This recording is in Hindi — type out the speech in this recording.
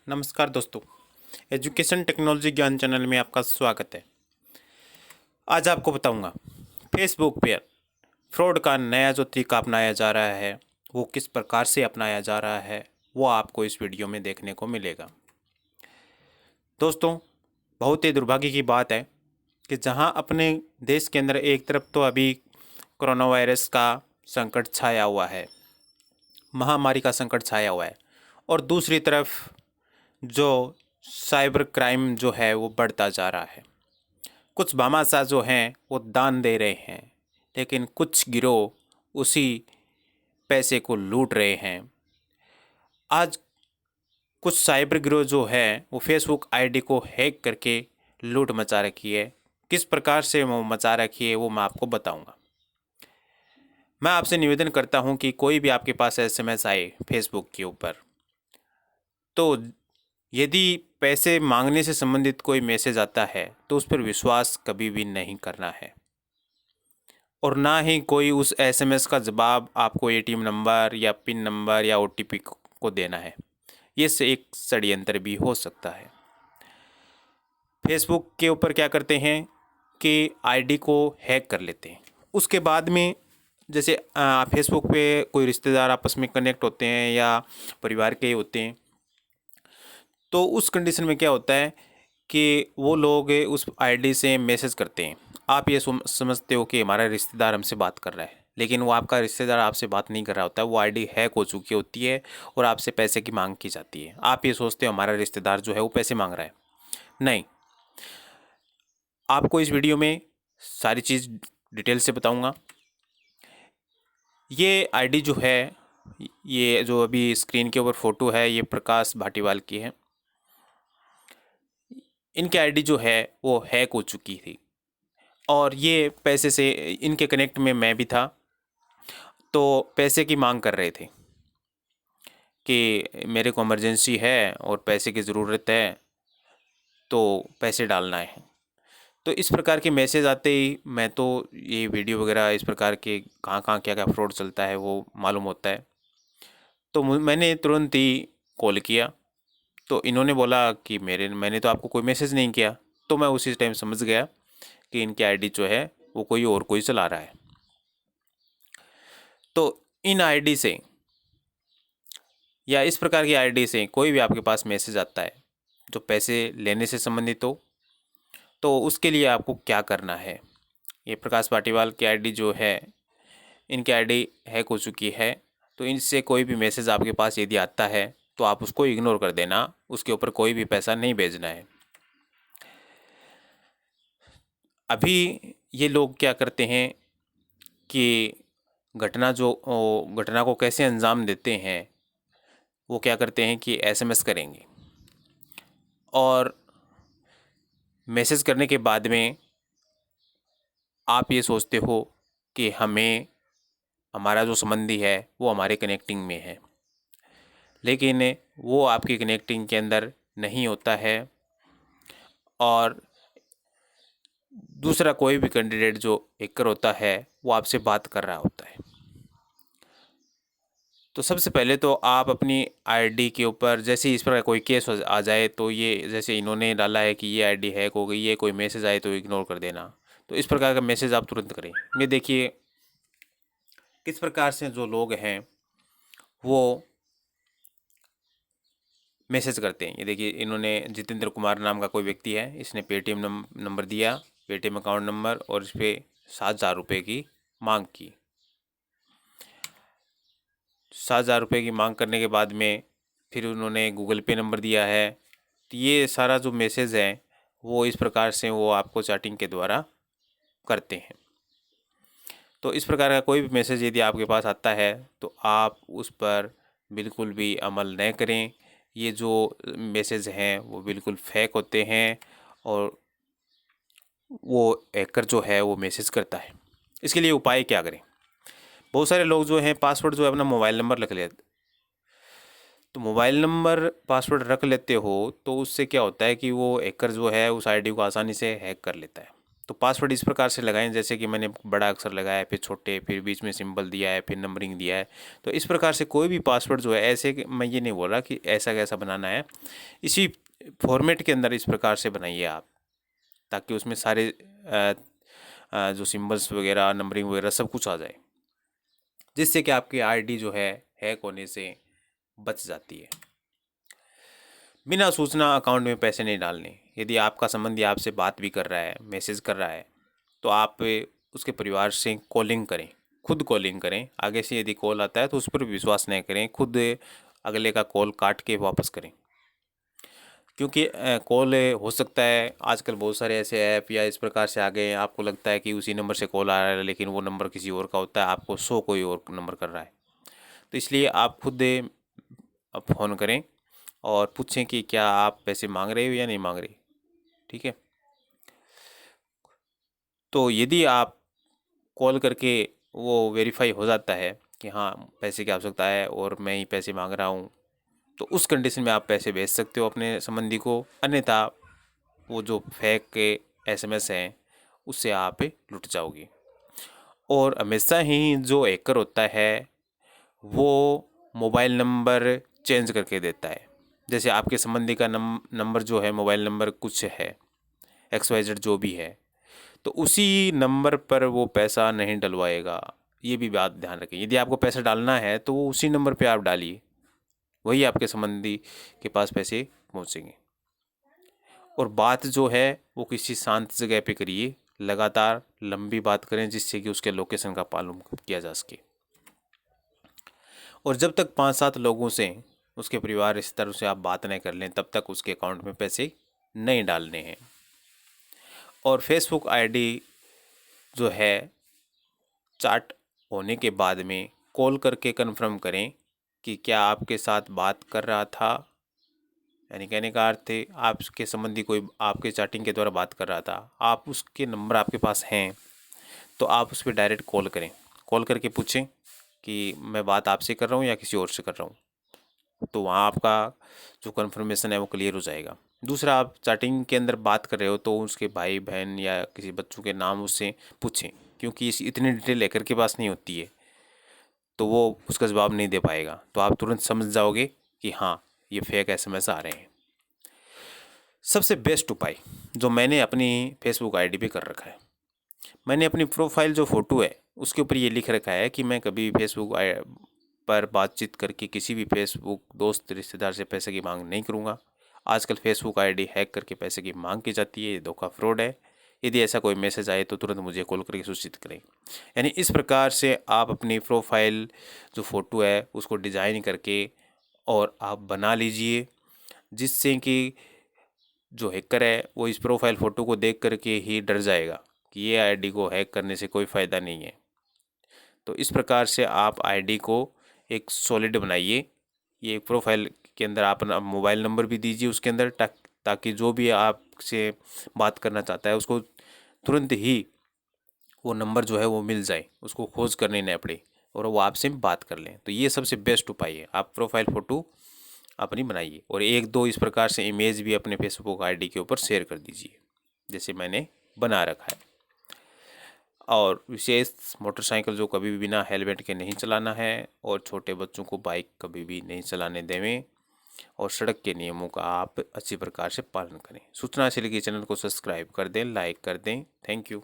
नमस्कार दोस्तों। एजुकेशन टेक्नोलॉजी ज्ञान चैनल में आपका स्वागत है। आज आपको बताऊंगा फेसबुक पर फ्रॉड का नया जो तरीका अपनाया जा रहा है वो किस प्रकार से अपनाया जा रहा है, वो आपको इस वीडियो में देखने को मिलेगा। दोस्तों, बहुत ही दुर्भाग्य की बात है कि जहां अपने देश के अंदर एक तरफ तो अभी कोरोना वायरस का संकट छाया हुआ है, महामारी का संकट छाया हुआ है, और दूसरी तरफ जो साइबर क्राइम जो है वो बढ़ता जा रहा है। कुछ भामाशाह जो हैं वो दान दे रहे हैं, लेकिन कुछ गिरोह उसी पैसे को लूट रहे हैं। आज कुछ साइबर गिरोह जो है वो फेसबुक आईडी को हैक करके लूट मचा रखी है। किस प्रकार से वो मचा रखी है वो मैं आपको बताऊंगा। मैं आपसे निवेदन करता हूं कि कोई भी आपके पास एसएमएस आए फेसबुक के ऊपर, तो यदि पैसे मांगने से संबंधित कोई मैसेज आता है तो उस पर विश्वास कभी भी नहीं करना है, और ना ही कोई उस एसएमएस का जवाब आपको एटीएम नंबर या पिन नंबर या ओटीपी को देना है। ये से एक षड्यंत्र भी हो सकता है। फेसबुक के ऊपर क्या करते हैं कि आईडी को हैक कर लेते हैं। उसके बाद में जैसे फेसबुक पे कोई रिश्तेदार आपस में कनेक्ट होते हैं या परिवार के होते हैं, तो उस कंडीशन में क्या होता है कि वो लोग उस आईडी से मैसेज करते हैं। आप ये समझते हो कि हमारा रिश्तेदार हमसे बात कर रहा है, लेकिन वो आपका रिश्तेदार आपसे बात नहीं कर रहा होता है। वो आईडी हैक हो चुकी होती है और आपसे पैसे की मांग की जाती है। आप ये सोचते हो हमारा रिश्तेदार जो है वो पैसे मांग रहा है। नहीं, आपको इस वीडियो में सारी चीज़ डिटेल से बताऊंगा। ये आईडी जो है, ये जो अभी स्क्रीन के ऊपर फ़ोटो है, ये प्रकाश भाटीवाल की है। इनकी आईडी जो है वो हैक हो चुकी थी और ये पैसे से इनके कनेक्ट में मैं भी था, तो पैसे की मांग कर रहे थे कि मेरे को इमरजेंसी है और पैसे की ज़रूरत है, तो पैसे डालना है। तो इस प्रकार के मैसेज आते ही मैं तो ये वीडियो वगैरह इस प्रकार के कहाँ क्या क्या फ्रॉड चलता है वो मालूम होता है। तो मैंने तुरंत ही कॉल किया, तो इन्होंने बोला कि मैंने तो आपको कोई मैसेज नहीं किया। तो मैं उसी टाइम समझ गया कि इनकी आईडी जो है वो कोई चला रहा है। तो इन आईडी से या इस प्रकार की आईडी से कोई भी आपके पास मैसेज आता है जो पैसे लेने से संबंधित हो, तो उसके लिए आपको क्या करना है। ये प्रकाश पाटीवाल की आईडी जो है, इनकी आईडी हैक हो चुकी है। तो इनसे कोई भी मैसेज आपके पास यदि आता है तो आप उसको इग्नोर कर देना, उसके ऊपर कोई भी पैसा नहीं भेजना है। अभी ये लोग क्या करते हैं कि घटना को कैसे अंजाम देते हैं, वो क्या करते हैं कि एसएमएस करेंगे और मैसेज करने के बाद में आप ये सोचते हो कि हमारा जो संबंधी है वो हमारे कनेक्टिंग में है, लेकिन वो आपकी कनेक्टिंग के अंदर नहीं होता है और दूसरा कोई भी कैंडिडेट जो हैकर होता है वो आपसे बात कर रहा होता है। तो सबसे पहले तो आप अपनी आईडी के ऊपर जैसे ही इस प्रकार कोई केस आ जाए, तो ये जैसे इन्होंने डाला है कि ये आईडी हैक हो गई, ये कोई मैसेज आए तो इग्नोर कर देना, तो इस प्रकार का मैसेज आप तुरंत करें। ये देखिए किस प्रकार से जो लोग हैं वो मैसेज करते हैं। ये देखिए, इन्होंने जितेंद्र कुमार नाम का कोई व्यक्ति है, इसने पेटीएम नंबर दिया, पेटीएम अकाउंट नंबर, और इस पर 7,000 रुपये की मांग की। 7,000 रुपये की मांग करने के बाद में फिर उन्होंने गूगल पे नंबर दिया है। तो ये सारा जो मैसेज है वो इस प्रकार से वो आपको चैटिंग के द्वारा करते हैं। तो इस प्रकार का कोई भी मैसेज यदि आपके पास आता है तो आप उस पर बिल्कुल भी अमल न करें। ये जो मैसेज हैं वो बिल्कुल फेक होते हैं और वो हैकर जो है वो मैसेज करता है। इसके लिए उपाय क्या करें? बहुत सारे लोग जो हैं पासवर्ड जो है अपना मोबाइल नंबर रख लेते। तो मोबाइल नंबर पासवर्ड रख लेते हो तो उससे क्या होता है कि वो हैकर जो है उस आईडी को आसानी से हैक कर लेता है। तो पासवर्ड इस प्रकार से लगाएं, जैसे कि मैंने बड़ा अक्षर लगाया है, फिर छोटे, फिर बीच में सिंबल दिया है, फिर नंबरिंग दिया है। तो इस प्रकार से कोई भी पासवर्ड जो है, ऐसे मैं ये नहीं बोल रहा कि ऐसा कैसा बनाना है, इसी फॉर्मेट के अंदर इस प्रकार से बनाइए आप, ताकि उसमें सारे जो सिंबल्स वगैरह, नंबरिंग वगैरह सब कुछ आ जाए, जिससे कि आपकी आईडी जो है हैक होने से बच जाती है। बिना सूचना अकाउंट में पैसे नहीं डालने। यदि आपका संबंधी आपसे बात भी कर रहा है, मैसेज कर रहा है, तो आप उसके परिवार से कॉलिंग करें, खुद कॉलिंग करें। आगे से यदि कॉल आता है तो उस पर विश्वास नहीं करें, खुद अगले का कॉल काट के वापस करें। क्योंकि कॉल हो सकता है, आजकल बहुत सारे ऐसे ऐप या इस प्रकार से आ गए हैं, आपको लगता है कि उसी नंबर से कॉल आ रहा है, लेकिन वो नंबर किसी और का होता है, आपको शो कोई और नंबर कर रहा है। तो इसलिए आप खुद फ़ोन करें और पूछें कि क्या आप पैसे मांग रहे हो या नहीं मांग रहे। ठीक है। तो यदि आप कॉल करके वो वेरीफाई हो जाता है कि हाँ पैसे की आवश्यकता है और मैं ही पैसे मांग रहा हूँ, तो उस कंडीशन में आप पैसे भेज सकते हो अपने संबंधी को। अन्यथा वो जो फेक के एसएमएस हैं उससे आप लुट जाओगे। और हमेशा ही जो हैकर होता है वो मोबाइल नंबर चेंज करके देता है। जैसे आपके संबंधी का नंबर जो है, मोबाइल नंबर कुछ है, XYZ जो भी है, तो उसी नंबर पर वो पैसा नहीं डलवाएगा। ये भी बात ध्यान रखें। यदि आपको पैसा डालना है तो वो उसी नंबर पे आप डालिए, वही आपके संबंधी के पास पैसे पहुंचेंगे। और बात जो है वो किसी शांत जगह पे करिए, लगातार लंबी बात करें, जिससे कि उसके लोकेशन का पालन किया जा सके। और जब तक 5-7 लोगों से, उसके परिवार रिश्तेदारों से आप बात नहीं कर लें, तब तक उसके अकाउंट में पैसे नहीं डालने हैं। और फेसबुक आईडी जो है, चैट होने के बाद में कॉल करके कंफर्म करें कि क्या आपके साथ बात कर रहा था। यानी कहने का अर्थ है, आपके संबंधी कोई आपके चैटिंग के द्वारा बात कर रहा था, आप उसके नंबर आपके पास हैं, तो आप उस पर डायरेक्ट कॉल करें। कॉल करके पूछें कि मैं बात आपसे कर रहा हूँ या किसी और से कर रहा हूँ। तो वहाँ आपका जो कन्फर्मेशन है वो क्लियर हो जाएगा। दूसरा, आप चैटिंग के अंदर बात कर रहे हो तो उसके भाई बहन या किसी बच्चों के नाम उससे पूछें, क्योंकि इस इतनी डिटेल हैकर के पास नहीं होती है, तो वो उसका जवाब नहीं दे पाएगा। तो आप तुरंत समझ जाओगे कि हाँ ये फेक एसएमएस आ रहे हैं। सबसे बेस्ट उपाय जो मैंने अपनी फेसबुक आईडी पे कर रखा है, मैंने अपनी प्रोफाइल जो फ़ोटो है उसके ऊपर ये लिख रखा है कि मैं कभी फेसबुक पर बातचीत करके किसी भी फेसबुक दोस्त रिश्तेदार से पैसे की मांग नहीं करूँगा। आजकल फेसबुक आईडी हैक करके पैसे की मांग की जाती है, ये धोखा फ्रॉड है। यदि ऐसा कोई मैसेज आए तो तुरंत मुझे कॉल करके सूचित करें। यानी इस प्रकार से आप अपनी प्रोफाइल जो फ़ोटो है उसको डिज़ाइन करके और आप बना लीजिए, जिससे कि जो हैकर है वो इस प्रोफाइल फ़ोटो को देख करके ही डर जाएगा कि ये आईडी को हैक करने से कोई फ़ायदा नहीं है। तो इस प्रकार से आप आईडी को एक सॉलिड बनाइए। ये एक प्रोफाइल के अंदर आप अपना मोबाइल नंबर भी दीजिए उसके अंदर, ताकि जो भी आपसे बात करना चाहता है उसको तुरंत ही वो नंबर जो है वो मिल जाए, उसको खोज करनी ना पड़े और वो आपसे बात कर लें। तो ये सबसे बेस्ट उपाय है। आप प्रोफाइल फ़ोटो अपनी बनाइए और 1-2 इस प्रकार से इमेज भी अपने फेसबुक आईडी के ऊपर शेयर कर दीजिए, जैसे मैंने बना रखा है। और विशेष, मोटरसाइकिल जो कभी भी बिना हेलमेट के नहीं चलाना है, और छोटे बच्चों को बाइक कभी भी नहीं चलाने देवें, और सड़क के नियमों का आप अच्छी प्रकार से पालन करें। सूचना से लेकर चैनल को सब्सक्राइब कर दें, लाइक कर दें। Thank you.